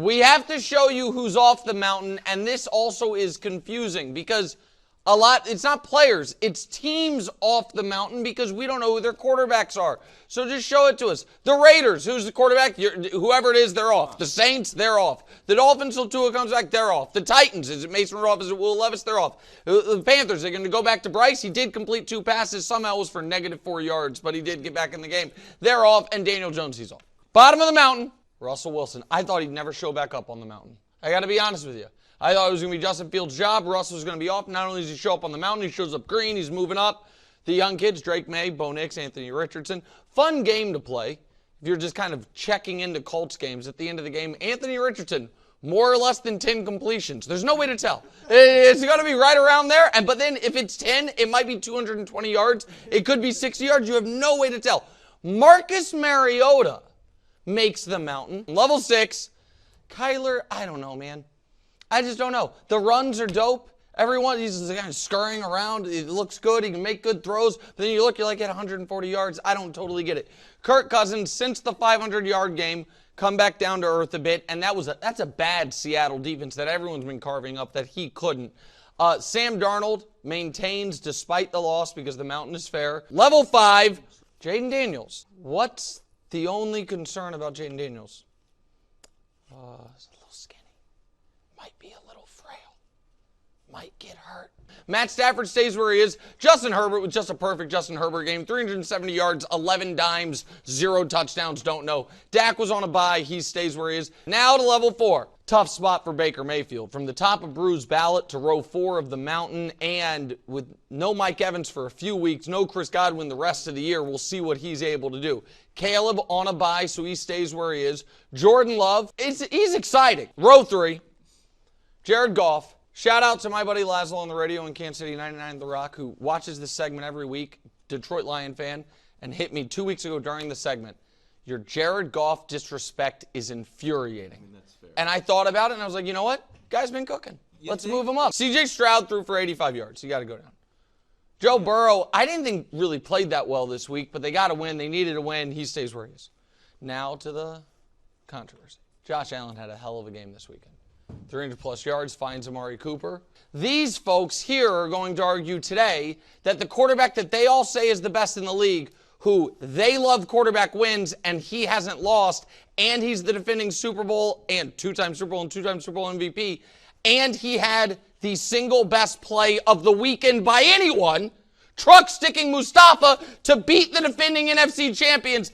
We have to show you who's off the mountain, and this also is confusing because it's not players, it's teams off the mountain because we don't know who their quarterbacks are. So just show it to us. The Raiders, who's the quarterback? Whoever it is, they're off. The Saints, they're off. The Dolphins, till Tua comes back, they're off. The Titans, is it Mason Rudolph, is it Will Levis? They're off. The Panthers, they're going to go back to Bryce. He did complete 2 passes. Somehow it was for -4 yards, but he did get back in the game. They're off, and Daniel Jones, he's off. Bottom of the mountain, Russell Wilson. I thought he'd never show back up on the mountain. I got to be honest with you. I thought it was going to be Justin Fields' job. Russell was going to be off. Not only does he show up on the mountain, he shows up green. He's moving up. The young kids, Drake May, Bo Nix, Anthony Richardson. Fun game to play. If you're just kind of checking into Colts games at the end of the game, Anthony Richardson, more or less than 10 completions. There's no way to tell. It's going to be right around there. But then if it's 10, it might be 220 yards. It could be 60 yards. You have no way to tell. Marcus Mariota makes the mountain. Level 6. Kyler, I don't know, man. I just don't know. The runs are dope. Everyone, he's kind of scurrying around. It looks good. He can make good throws. But then you look, you're like at 140 yards. I don't totally get it. Kirk Cousins, since the 500-yard game, come back down to earth a bit. And that's a bad Seattle defense that everyone's been carving up that he couldn't. Sam Darnold maintains despite the loss because the mountain is fair. Level 5, Jaden Daniels. What's the only concern about Jaden Daniels? He's a little skinny. Might be a little frail. Might get hurt. Matt Stafford stays where he is. Justin Herbert with just a perfect Justin Herbert game. 370 yards, 11 dimes, 0 touchdowns, don't know. Dak was on a bye. He stays where he is. Now to level 4. Tough spot for Baker Mayfield. From the top of Brou's ballot to row 4 of the mountain, and with no Mike Evans for a few weeks, no Chris Godwin the rest of the year, we'll see what he's able to do. Caleb on a bye, so he stays where he is. Jordan Love, he's exciting. Row 3, Jared Goff. Shout out to my buddy Laszlo on the radio in Kansas City 99 The Rock, who watches this segment every week, Detroit Lion fan, and hit me 2 weeks ago during the segment. Your Jared Goff disrespect is infuriating. I mean, that's fair. And I thought about it, and I was like, you know what? Guy's been cooking. Let's move him up. C.J. Stroud threw for 85 yards. You got to go down. Joe Burrow, I didn't think really played that well this week, but they got to win. They needed a win. He stays where he is. Now to the controversy. Josh Allen had a hell of a game this weekend. 300-plus yards, finds Amari Cooper. These folks here are going to argue today that the quarterback that they all say is the best in the league, who they love quarterback wins, and he hasn't lost, and he's the defending Super Bowl and 2-time Super Bowl and 2-time Super Bowl MVP, and he had the single best play of the weekend by anyone, truck-sticking Mustafa to beat the defending NFC champions.